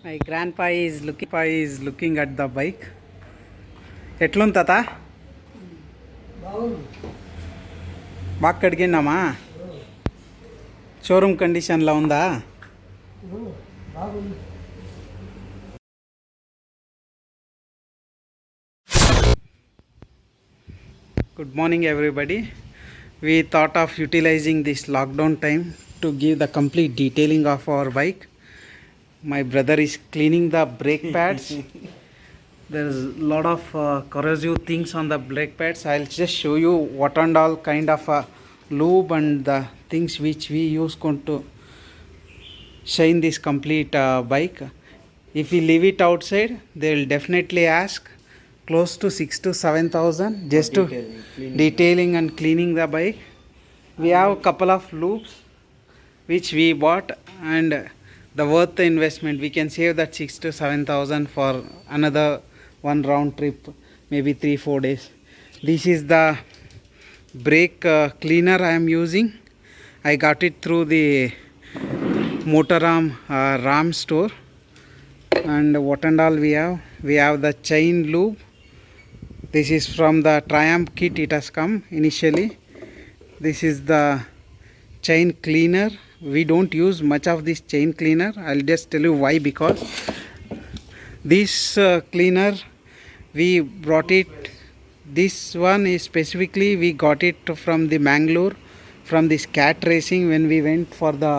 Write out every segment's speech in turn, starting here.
My grandpa is looking at the bike. ఎట్లుంది తాత బాగా కడిగినామా షోరూమ్ కండిషన్లో ఉందా Good morning everybody. We thought of utilizing this lockdown time to give the complete detailing of our bike. My brother is cleaning the brake pads. There's a lot of corrosive things on the brake pads. I'll just show you what and all kind of lube and the things which we use to shine this complete bike. If we leave it outside, they will definitely ask close to 6 to 7,000 just to detailing and cleaning the bike. We have a couple of loops which we bought, and the worth the investment, we can save that 6 to 7,000 for another one round trip, maybe 3-4 days. This is the brake cleaner I am using. I got it through the Motoram Ram store. And what and all we have the chain lube. This is from the Triumph kit, it has come initially. This is the chain cleaner. We don't use much of this chain cleaner. I'll just tell you why. Because this cleaner, we brought it, this one is specifically we got it from the Mangalore, from this cat racing, when we went for the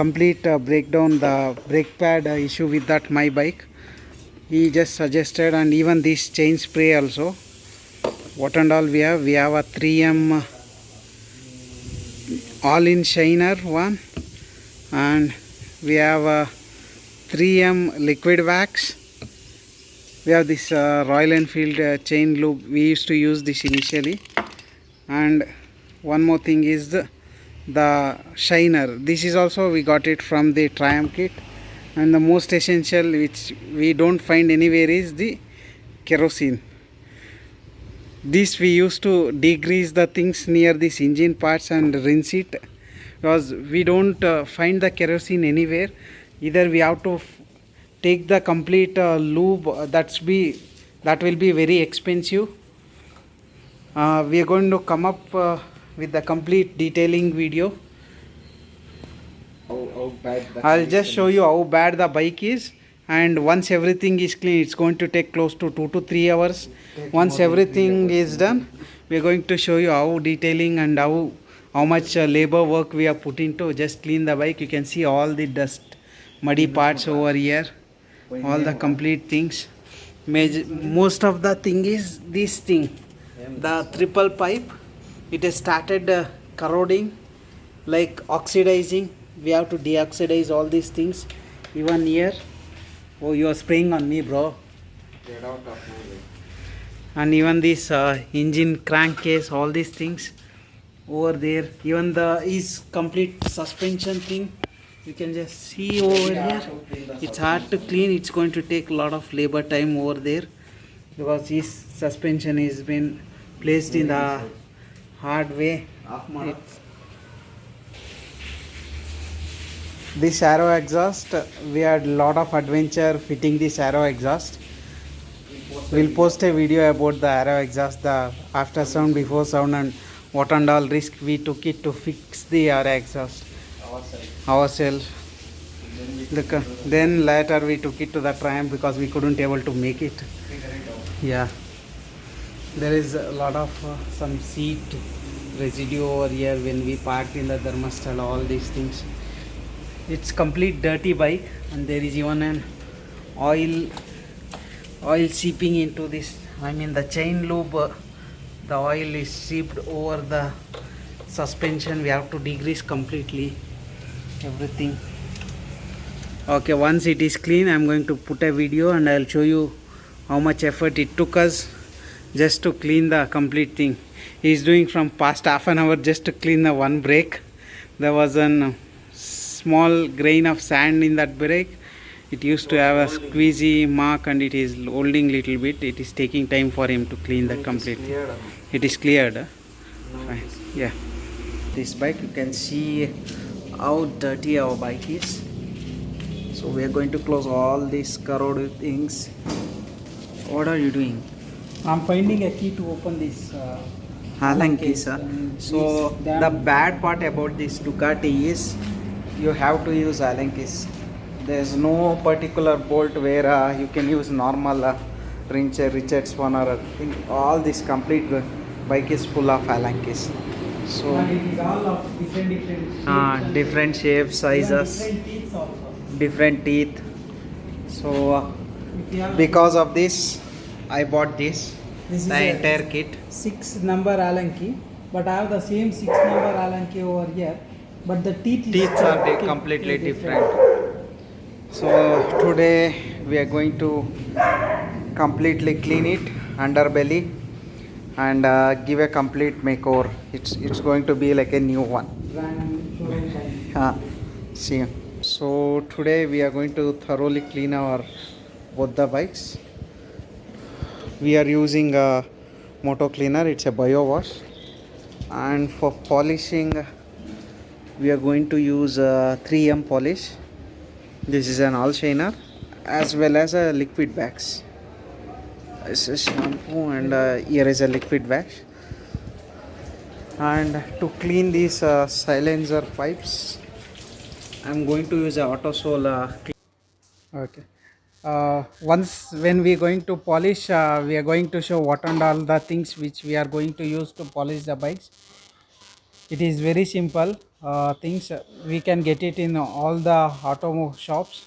complete breakdown, the brake pad issue with that my bike. He just suggested, and even this chain spray also. What and all we have a 3M all-in shiner one, and we have a 3M liquid wax. We have this Royal Enfield chain lube. We used to use this initially. And one more thing is the shiner. This is also we got it from the Triumph kit. And the most essential, which we don't find anywhere, is the kerosene. This we used to degrease the things near this engine parts and rinse it, because we don't find the kerosene anywhere. Either we have to take the complete lube, that will be very expensive. We are going to come up with the complete detailing video. I'll just show you how bad the bike is, and once everything is clean, it's going to take close to 2 to 3 hours. Once everything is done, we are going to show you how detailing and how much labor work we have put into just clean the bike. You can see all the dust, muddy parts over here, all the complete things. Most of the thing is this thing, the triple pipe. It has started corroding, like oxidizing. We have to deoxidize all these things. Even here, oh, you are spraying on me, bro. Get out of my way. And even this engine crankcase, all these things over there. Even the is complete suspension thing, you can just see over here. It's hard to clean. It's going to take a lot of labor time over there, because this suspension has been placed in the hard way. This Arrow exhaust, we had a lot of adventure fitting this Arrow exhaust. We'll post a video about the Arrow exhaust, the after sound, before sound, and what and all risk we took it to fix the Arrow exhaust ourselves. Then later we took it to the Triumph because we couldn't able to make it. Yeah, there is a lot of some seat residue over here when we parked in the Dharmasthala, all these things. It's complete dirty bike, and there is even an oil seeping into this. I mean the chain lube, the oil is seeped over the suspension. We have to degrease completely everything. Okay, once it is clean, I'm going to put a video and I'll show you how much effort it took us just to clean the complete thing. He's doing from past half an hour just to clean the one brake. There was a small grain of sand in that brake. It used to have a squeezy mark, and it is holding little bit. It is taking time for him to clean the complete. It is cleared. Fine. Yeah, this bike, you can see how dirty our bike is. So we are going to close all these corroded things. What are you doing? I'm finding a key to open this Allen keys. So the bad part about this Ducati is you have to use Allen keys. There's no particular bolt where you can use normal Richards one or a thing. All this complete bike is full of Allen keys. So and it is all of different shapes, sizes, different teeth also. different teeth. So If you have because of this, I bought this This is the a- entire kit. 6-number Allen key, but I have the same 6-number Allen key over here, but the teeth Are completely different. So today we are going to completely clean it underbelly and give a complete makeover. It's going to be like a new one. See. So today we are going to thoroughly clean our both the bikes. We are using a moto cleaner. It's a bio wash, and for polishing we are going to use 3M polish. This is an all shiner as well as a liquid wax. This is shampoo and here is a liquid wax. And to clean these silencer pipes, I'm going to use a Autosol. Okay. Once when we are going to polish, we are going to show what and all the things which we are going to use to polish the bikes. It is very simple things. We can get it in all the auto shops.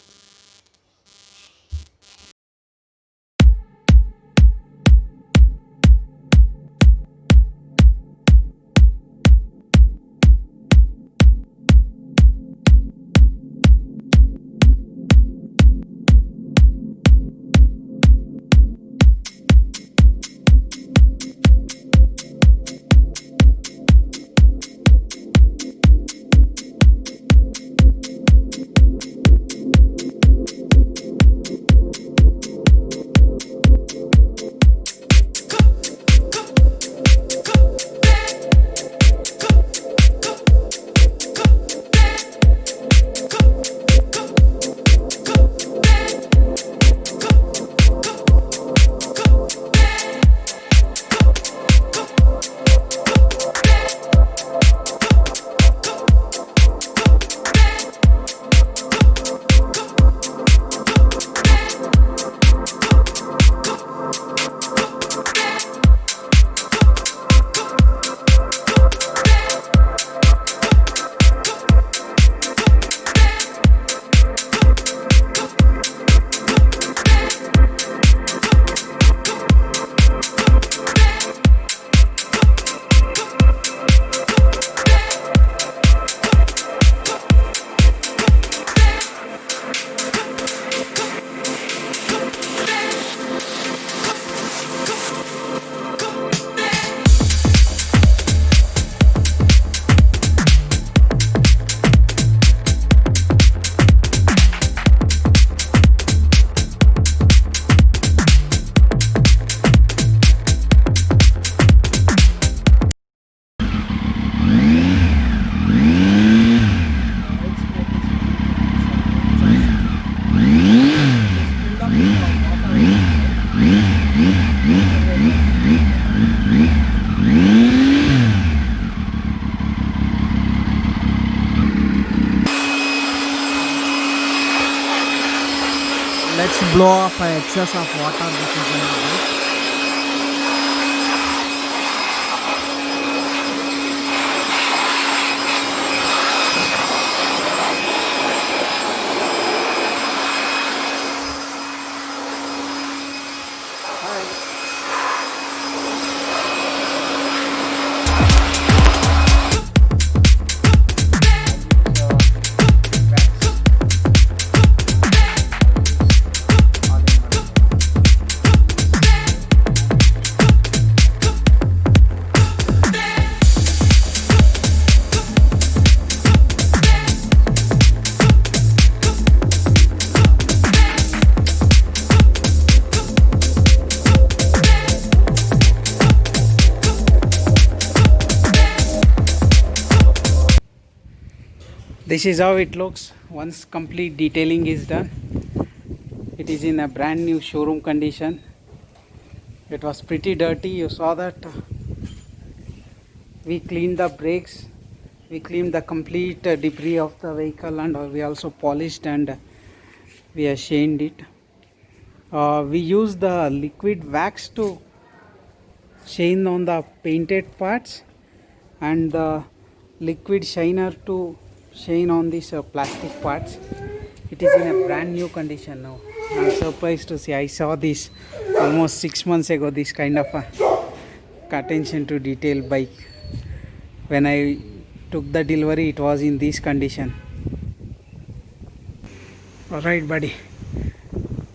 Let's blow off excess of water which is in the bike. This is how it looks once complete detailing is done, it is in a brand new showroom condition. It was pretty dirty, you saw that. We cleaned the brakes, we cleaned the complete debris of the vehicle, and we also polished and we have shined it. We used the liquid wax to shine on the painted parts and the liquid shiner to shine on these plastic parts. It is in a brand new condition now. I'm surprised to see. I saw this almost 6 months ago, this kind of attention to detail bike. When I took the delivery, it was in this condition. Alright buddy,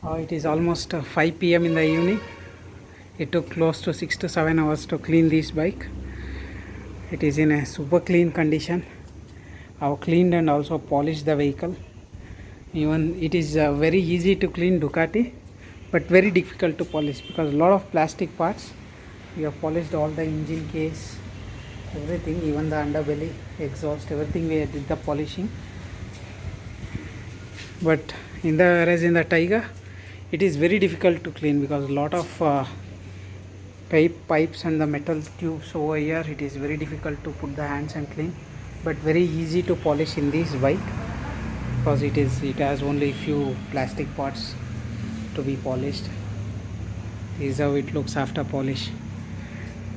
it is almost 5 p.m. in the evening. It took close to 6 to 7 hours to clean this bike. It is in a super clean condition. I have cleaned and also polished the vehicle. Even it is very easy to clean Ducati, but very difficult to polish because a lot of plastic parts. We have polished all the engine case, everything, even the underbelly, exhaust, everything we did the polishing. But whereas in the Tiger, it is very difficult to clean because a lot of pipes and the metal tubes over here, it is very difficult to put the hands and clean, but very easy to polish in this bike because it has only few plastic parts to be polished. This is how it looks after polish.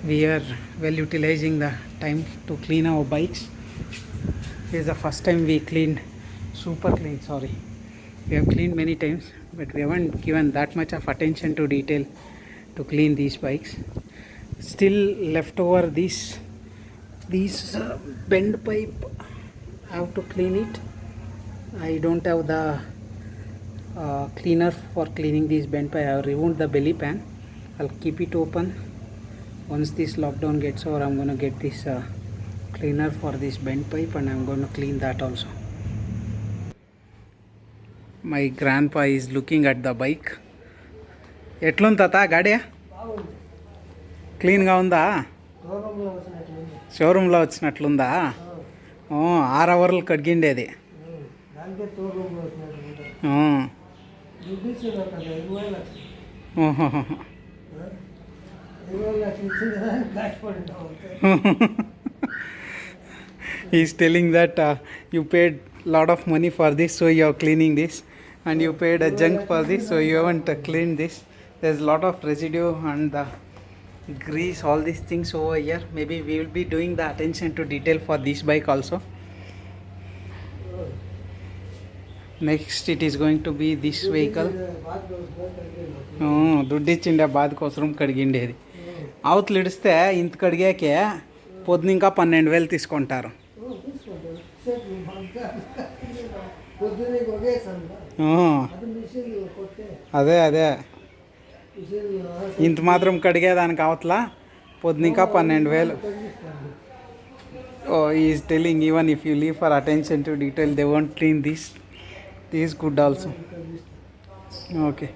We are well utilizing the time to clean our bikes. This is the first time we cleaned, super clean, sorry. We have cleaned many times, but we haven't given that much of attention to detail to clean these bikes. Still left over these bend pipe, I have to clean it. I don't have the cleaner for cleaning this bend pipe. I have removed the belly pan. I'll keep it open. Once this lockdown gets over, I'm going to get this cleaner for this bend pipe and I'm going to clean that also. My grandpa is looking at the bike. ఎట్లుంది తాత గాడి క్లీన్గా ఉందా? షోరూంలో వచ్చినట్లుందా? 6 అవర్లు కడిగిండేది. He's telling that you paid lot of money for this, so you are cleaning this, and you paid a junk for this, so you haven't cleaned this. There's lot of residue and the grease, all these things over here. Maybe we will be doing the attention to detail for this bike also. Next it is going to be this vehicle. దుడ్డు ఇచ్చిండే బాధ కోసం కడిగిండేది. అవతలు ఇడిస్తే ఇంత కడిగాకే పొద్దున ఇంకా 12,000 తీసుకుంటారు. అదే ఇంత మాత్రం కడిగేదానికి అవతల పొద్దున ఇంకా 12,000. Is telling even if you leave for attention to detail they won't clean this good also. Okay.